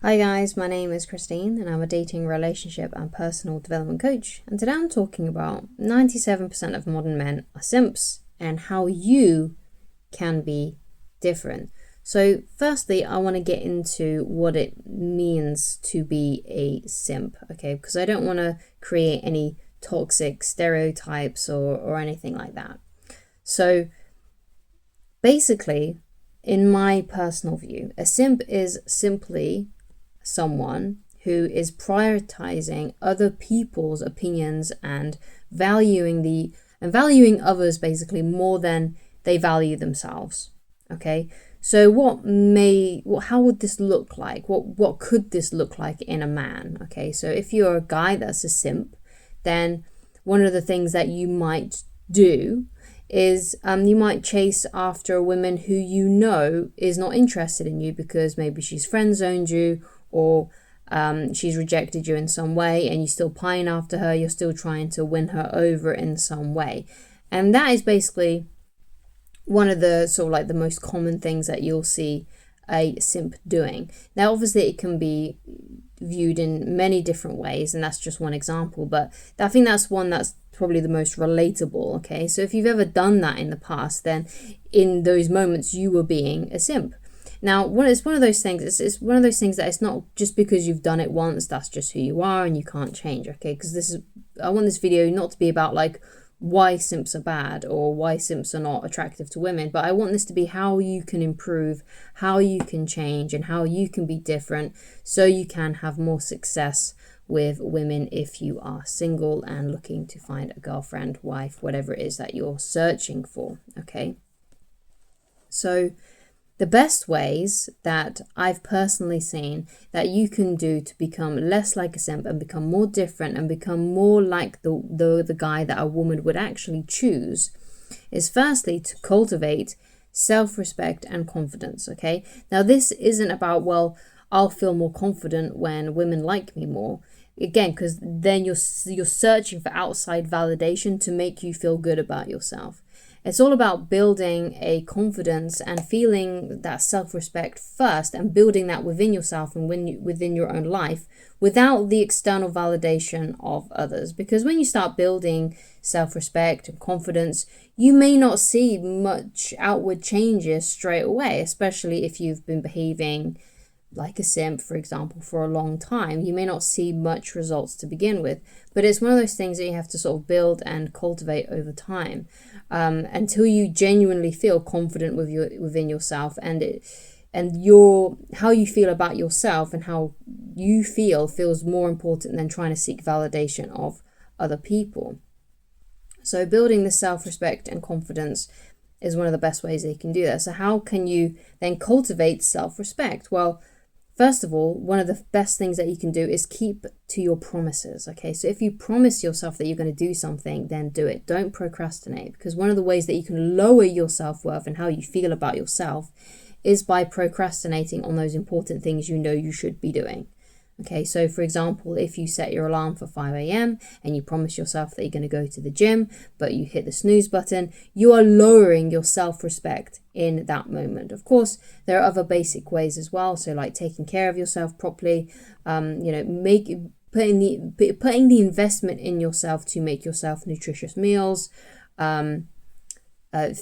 Hi guys, my name is Christine and I'm a dating, relationship and personal development coach. And today I'm talking about 97% of modern men are simps and how you can be different. So firstly, I want to get into what it means to be a simp, okay? Because I don't want to create any toxic stereotypes or anything like that. So basically, in my personal view, a simp is simply someone who is prioritizing other people's opinions and valuing others basically more than they value themselves. Okay, so how would this look like? What could this look like in a man? Okay, so if you're a guy that's a simp, then one of the things that you might do is you might chase after a woman who you know is not interested in you because maybe she's friend zoned you, or she's rejected you in some way and you still pine after her, you're still trying to win her over in some way. And that is basically one of the sort of like the most common things that you'll see a simp doing. Now, obviously, it can be viewed in many different ways, and that's just one example, but I think that's one that's probably the most relatable. Okay, so if you've ever done that in the past, then in those moments you were being a simp. Now, it's one of those things. It's one of those things that it's not just because you've done it once, that's just who you are and you can't change. Okay, because I want this video not to be about like why simps are bad or why simps are not attractive to women, but I want this to be how you can improve, how you can change, and how you can be different so you can have more success with women if you are single and looking to find a girlfriend, wife, whatever it is that you're searching for. Okay, so the best ways that I've personally seen that you can do to become less like a simp and become more different and become more like the guy that a woman would actually choose is firstly to cultivate self-respect and confidence. Okay, now this isn't about, well, I'll feel more confident when women like me more. Again, because then you're searching for outside validation to make you feel good about yourself. It's all about building a confidence and feeling that self-respect first and building that within yourself and within your own life without the external validation of others. Because when you start building self-respect and confidence, you may not see much outward changes straight away, especially if you've been behaving like a simp, for example, for a long time. You may not see much results to begin with, but it's one of those things that you have to sort of build and cultivate over time, until you genuinely feel confident within yourself, and how you feel about yourself and how you feels more important than trying to seek validation of other people. So building the self-respect and confidence is one of the best ways that you can do that. So how can you then cultivate self-respect? Well, first of all, one of the best things that you can do is keep to your promises. Okay, so if you promise yourself that you're going to do something, then do it. Don't procrastinate, because one of the ways that you can lower your self-worth and how you feel about yourself is by procrastinating on those important things you know you should be doing. Okay, so for example, if you set your alarm for 5 a.m. and you promise yourself that you're going to go to the gym, but you hit the snooze button, you are lowering your self-respect in that moment. Of course, there are other basic ways as well. So like taking care of yourself properly, putting the investment in yourself to make yourself nutritious meals,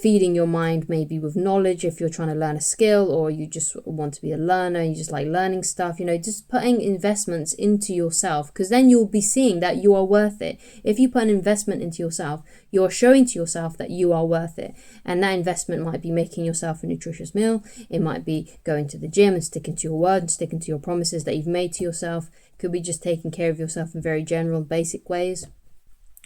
feeding your mind maybe with knowledge if you're trying to learn a skill, or you just want to be a learner, you just like learning stuff, just putting investments into yourself, because then you'll be seeing that you are worth it. If you put an investment into yourself, you're showing to yourself that you are worth it. And that investment might be making yourself a nutritious meal. It might be going to the gym and sticking to your word and sticking to your promises that you've made to yourself. It could be just taking care of yourself in very general, basic ways.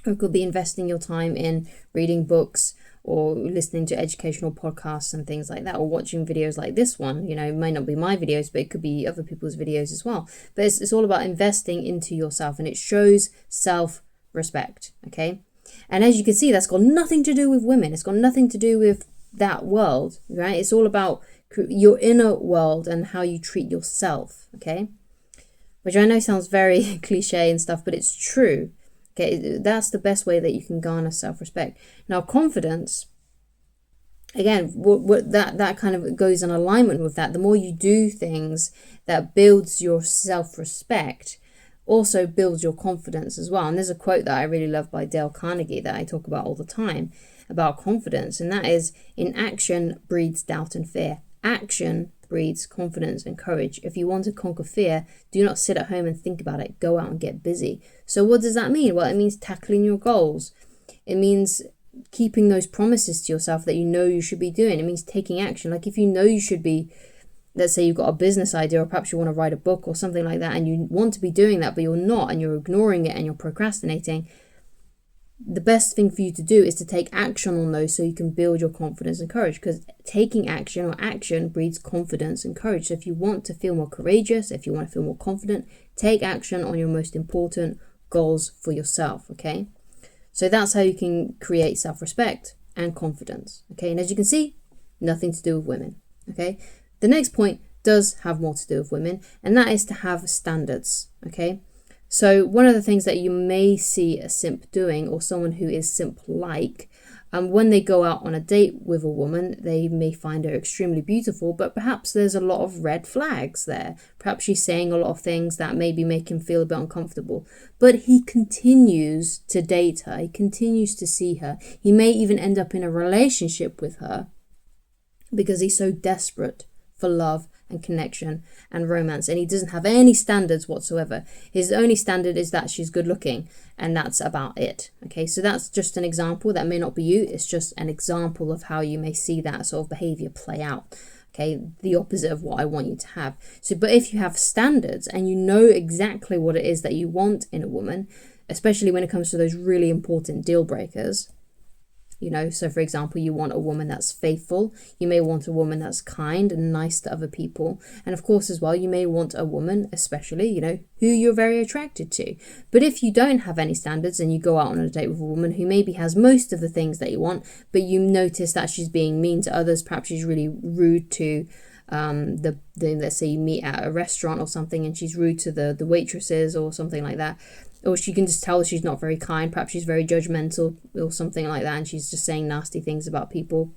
Or it could be investing your time in reading books, or listening to educational podcasts and things like that, or watching videos like this one. It might not be my videos, but it could be other people's videos as well. But it's all about investing into yourself, and it shows self-respect, okay? And as you can see, that's got nothing to do with women. It's got nothing to do with that world, right? It's all about your inner world and how you treat yourself, okay? Which I know sounds very cliche and stuff, but it's true. Okay, that's the best way that you can garner self-respect. Now, confidence again, what that kind of goes in alignment with that. The more you do things that builds your self-respect, also builds your confidence as well. And there's a quote that I really love by Dale Carnegie that I talk about all the time about confidence, and that is, in action breeds doubt and fear. Action breeds confidence and courage. If you want to conquer fear, do not sit at home and think about it. Go out and get busy. So what does that mean? Well, it means tackling your goals. It means keeping those promises to yourself that you know you should be doing. It means taking action. Like if you know you should be, let's say you've got a business idea, or perhaps you want to write a book or something like that, and you want to be doing that, but you're not, and you're ignoring it and you're procrastinating, the best thing for you to do is to take action on those so you can build your confidence and courage, because taking action, or action, breeds confidence and courage. So if you want to feel more courageous, if you want to feel more confident, take action on your most important goals for yourself, okay? So that's how you can create self-respect and confidence, okay? And as you can see, nothing to do with women, okay? The next point does have more to do with women, and that is to have standards, okay? So one of the things that you may see a simp doing, or someone who is simp-like, when they go out on a date with a woman, they may find her extremely beautiful, but perhaps there's a lot of red flags there. Perhaps she's saying a lot of things that maybe make him feel a bit uncomfortable. But he continues to date her. He continues to see her. He may even end up in a relationship with her because he's so desperate for love and connection and romance, and he doesn't have any standards whatsoever. His only standard is that she's good looking, and that's about it. Okay, so that's just an example. That may not be you. It's just an example of how you may see that sort of behavior play out. Okay, the opposite of what I want you to have. So, but if you have standards and you know exactly what it is that you want in a woman, especially when it comes to those really important deal breakers, you know, so for example, you want a woman that's faithful. You may want a woman that's kind and nice to other people. And of course, as well, you may want a woman, especially, you know, who you're very attracted to. But if you don't have any standards and you go out on a date with a woman who maybe has most of the things that you want, but you notice that she's being mean to others, perhaps she's really rude to let's say you meet at a restaurant or something, and she's rude to the waitresses or something like that, or she can just tell she's not very kind, perhaps she's very judgmental or something like that, and she's just saying nasty things about people.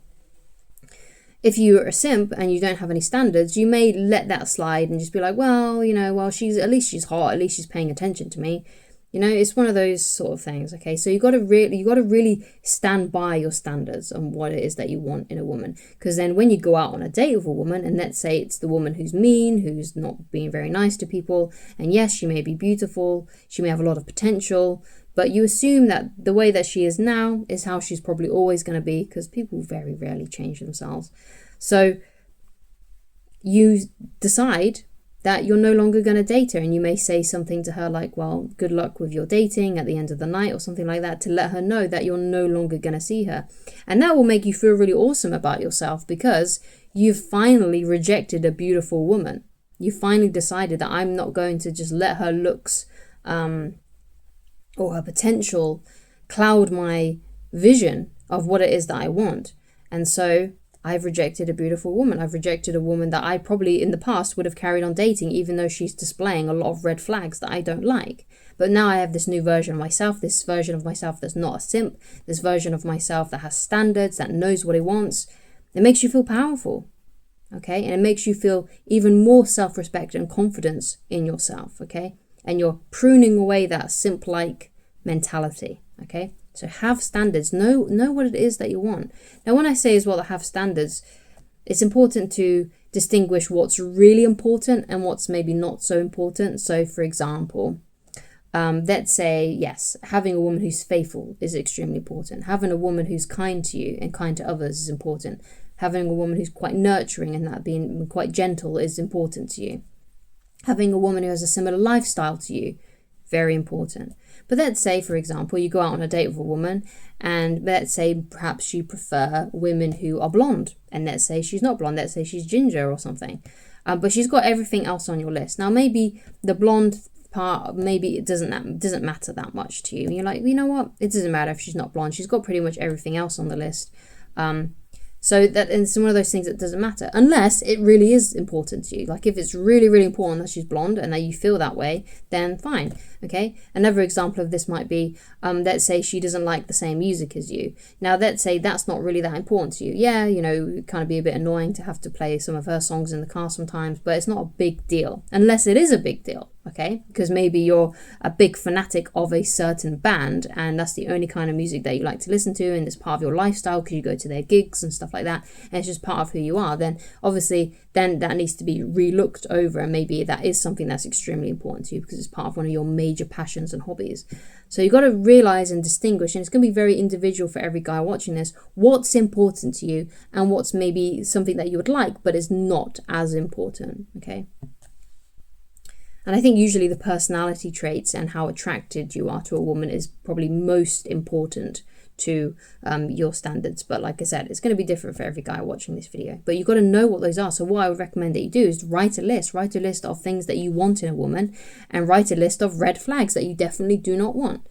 If you're a simp and you don't have any standards, you may let that slide and just be like, well, you know, well, at least she's hot, at least she's paying attention to me. You know, it's one of those sort of things, okay? So you got to really stand by your standards on what it is that you want in a woman. Because then when you go out on a date with a woman, and let's say it's the woman who's mean, who's not being very nice to people, and yes, she may be beautiful, she may have a lot of potential, but you assume that the way that she is now is how she's probably always going to be, because people very rarely change themselves. So you decide that you're no longer going to date her, and you may say something to her like, well, good luck with your dating at the end of the night, or something like that, to let her know that you're no longer going to see her. And that will make you feel really awesome about yourself, because you've finally rejected a beautiful woman. You finally decided that I'm not going to just let her looks or her potential cloud my vision of what it is that I want. And so I've rejected a beautiful woman. I've rejected a woman that I probably in the past would have carried on dating, even though she's displaying a lot of red flags that I don't like. But now I have this new version of myself, this version of myself that's not a simp, this version of myself that has standards, that knows what it wants. It makes you feel powerful, okay? And it makes you feel even more self-respect and confidence in yourself, okay? And you're pruning away that simp-like mentality, okay? So have standards, know what it is that you want. Now, when I say as well to have standards, it's important to distinguish what's really important and what's maybe not so important. So for example, let's say, yes, having a woman who's faithful is extremely important. Having a woman who's kind to you and kind to others is important. Having a woman who's quite nurturing and that being quite gentle is important to you. Having a woman who has a similar lifestyle to you, very important. But let's say, for example, you go out on a date with a woman, and let's say perhaps you prefer women who are blonde, and let's say she's not blonde, let's say she's ginger or something, but she's got everything else on your list. Now maybe the blonde part, maybe it doesn't matter that much to you, and you're like, you know what, it doesn't matter if she's not blonde, she's got pretty much everything else on the list. So that it's one of those things that doesn't matter unless it really is important to you. Like if it's really, really important that she's blonde and that you feel that way, then fine. Okay. Another example of this might be, let's say she doesn't like the same music as you. Now, let's say that's not really that important to you. Yeah, you know, it kind of be a bit annoying to have to play some of her songs in the car sometimes, but it's not a big deal unless it is a big deal. Okay, because maybe you're a big fanatic of a certain band and that's the only kind of music that you like to listen to and it's part of your lifestyle because you go to their gigs and stuff like that and it's just part of who you are. Then obviously then that needs to be re-looked over, and maybe that is something that's extremely important to you because it's part of one of your major passions and hobbies. So you've got to realize and distinguish, and it's going to be very individual for every guy watching this, what's important to you and what's maybe something that you would like but is not as important. Okay. And I think usually the personality traits and how attracted you are to a woman is probably most important to your standards. But like I said, it's going to be different for every guy watching this video. But you've got to know what those are. So what I would recommend that you do is write a list. Write a list of things that you want in a woman and write a list of red flags that you definitely do not want.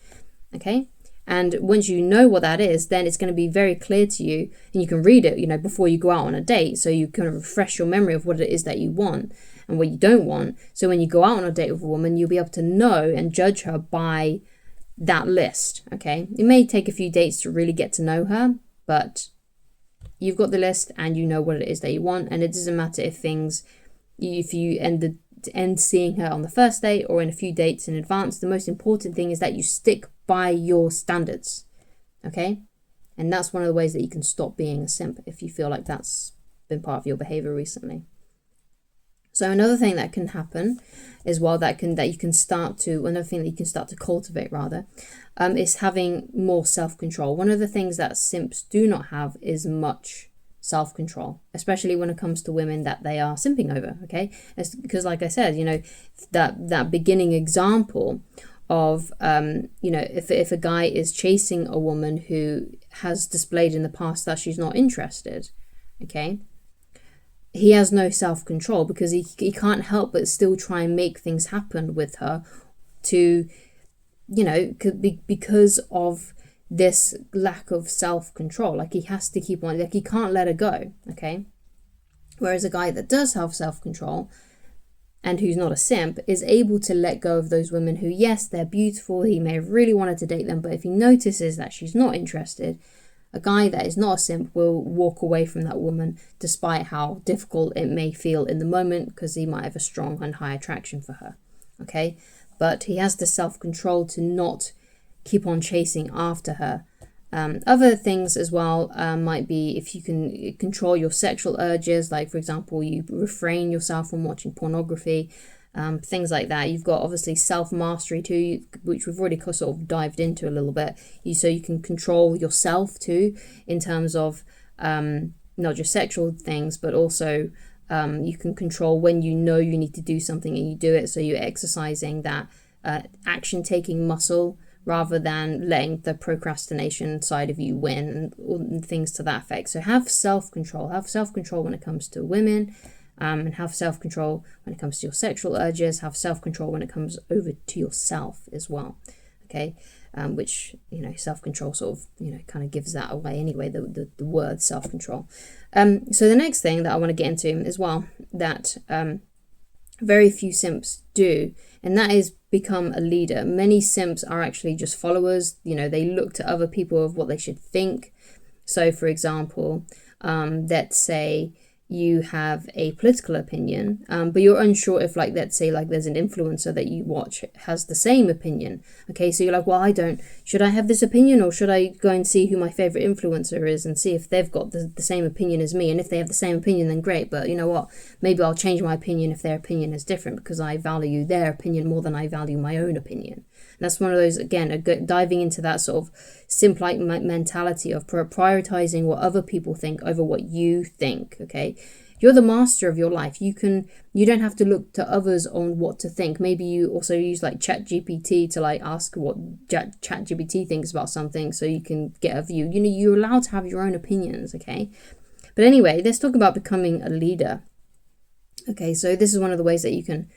Okay? And once you know what that is, then it's going to be very clear to you and you can read it, you know, before you go out on a date. So you can refresh your memory of what it is that you want and what you don't want. So when you go out on a date with a woman, you'll be able to know and judge her by that list. Okay. It may take a few dates to really get to know her, but you've got the list and you know what it is that you want. And it doesn't matter if you end seeing her on the first date or in a few dates in advance. The most important thing is that you stick by your standards. Okay. And that's one of the ways that you can stop being a simp if you feel like that's been part of your behavior recently. So another thing that can happen as well, another thing that you can start to cultivate rather, is having more self-control. One of the things that simps do not have is much self-control, especially when it comes to women that they are simping over. Okay, because like I said, you know, that beginning example of you know, if a guy is chasing a woman who has displayed in the past that she's not interested, okay, he has no self-control because he can't help but still try and make things happen with her to, you know, because of this lack of self-control. Like he has to keep on, like he can't let her go, okay? Whereas a guy that does have self-control and who's not a simp is able to let go of those women who, yes, they're beautiful, he may have really wanted to date them, but if he notices that she's not interested, a guy that is not a simp will walk away from that woman despite how difficult it may feel in the moment because he might have a strong and high attraction for her, okay? But he has the self-control to not keep on chasing after her. Other things as well might be if you can control your sexual urges, like for example, you refrain yourself from watching pornography, things like that. You've got obviously self-mastery too, which we've already sort of dived into a little bit. So you can control yourself too in terms of not just sexual things, but also you can control when you know you need to do something and you do it. So you're exercising that action-taking muscle rather than letting the procrastination side of you win and things to that effect. So have self-control. Have self-control when it comes to women. And have self-control when it comes to your sexual urges, have self-control when it comes over to yourself as well, okay? Which, you know, self-control sort of, you know, kind of gives that away anyway, the word self-control. So the next thing that I want to get into as well, that very few simps do, and that is become a leader. Many simps are actually just followers. You know, they look to other people of what they should think. So, for example, let's say you have a political opinion, but you're unsure if, like, let's say, like, there's an influencer that you watch has the same opinion. Okay, so you're like, well, should I have this opinion, or should I go and see who my favorite influencer is and see if they've got the same opinion as me? And if they have the same opinion, then great. But you know what? Maybe I'll change my opinion if their opinion is different because I value their opinion more than I value my own opinion. And that's one of those, again, diving into that sort of simp-like mentality of prioritizing what other people think over what you think, okay? You're the master of your life. You don't have to look to others on what to think. Maybe you also use like ChatGPT to like ask what ChatGPT thinks about something so you can get a view. You know, you're allowed to have your own opinions, okay? But anyway, let's talk about becoming a leader. Okay, so this is one of the ways that you can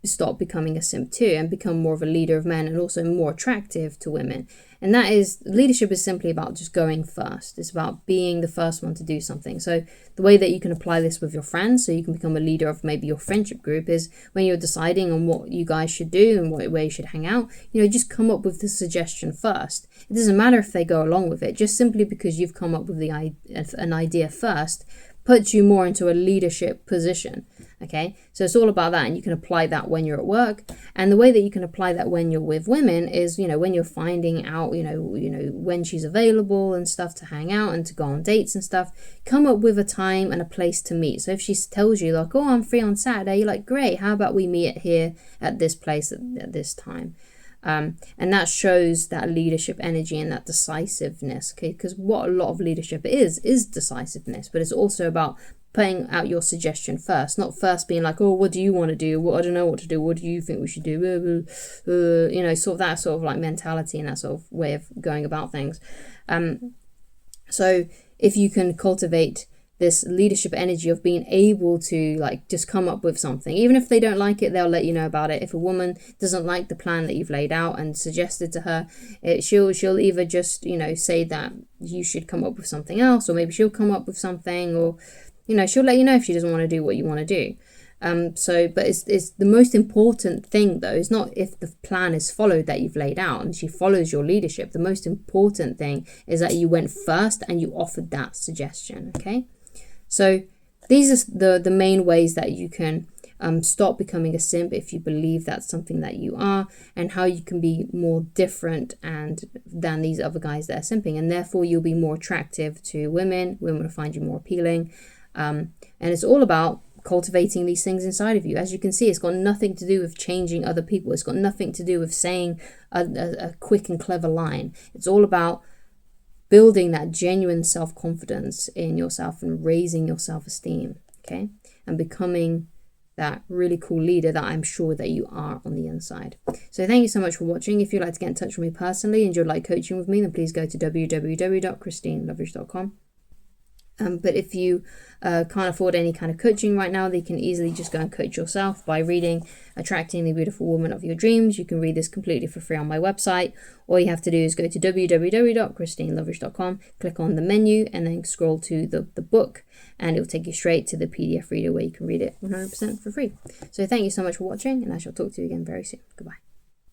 stop becoming a simp too and become more of a leader of men and also more attractive to women. And that is, leadership is simply about just going first. It's about being the first one to do something. So the way that you can apply this with your friends, so you can become a leader of maybe your friendship group, is when you're deciding on what you guys should do and where you should hang out, just come up with the suggestion first. It doesn't matter if they go along with it. Just simply because you've come up with an idea first puts you more into a leadership position. Okay, so it's all about that, and you can apply that when you're at work. And the way that you can apply that when you're with women is, when you're finding out, when she's available and stuff to hang out and to go on dates and stuff, come up with a time and a place to meet. So if she tells you like, oh, I'm free on Saturday, you're like, great, how about we meet here at this place at this time? And that shows that leadership energy and that decisiveness, okay? Because what a lot of leadership is decisiveness, but it's also about putting out your suggestion first, not first being like, oh, what do you want to do? Well, I don't know what to do. What do you think we should do? Sort of that sort of like mentality and that sort of way of going about things. So if you can cultivate this leadership energy of being able to like just come up with something, even if they don't like it, they'll let you know about it. If a woman doesn't like the plan that you've laid out and suggested to her, she'll either just say that you should come up with something else, or maybe she'll come up with something, or she'll let you know if she doesn't want to do what you want to do. But it's the most important thing though is not if the plan is followed that you've laid out and she follows your leadership. The most important thing is that you went first and you offered that suggestion. Okay, so these are the main ways that you can stop becoming a simp if you believe that's something that you are, and how you can be more different than these other guys that are simping, and therefore you'll be more attractive to women. Women will find you more appealing. And it's all about cultivating these things inside of you. As you can see, it's got nothing to do with changing other people. It's got nothing to do with saying a quick and clever line. It's all about building that genuine self-confidence in yourself and raising your self-esteem, okay? And becoming that really cool leader that I'm sure that you are on the inside. So thank you so much for watching. If you'd like to get in touch with me personally and you'd like coaching with me, then please go to www.christineloveridge.com. But if you can't afford any kind of coaching right now, then you can easily just go and coach yourself by reading Attracting the Beautiful Woman of Your Dreams. You can read this completely for free on my website. All you have to do is go to www.christineloveridge.com, click on the menu, and then scroll to the book, and it'll take you straight to the PDF reader where you can read it 100% for free. So thank you so much for watching, and I shall talk to you again very soon. Goodbye.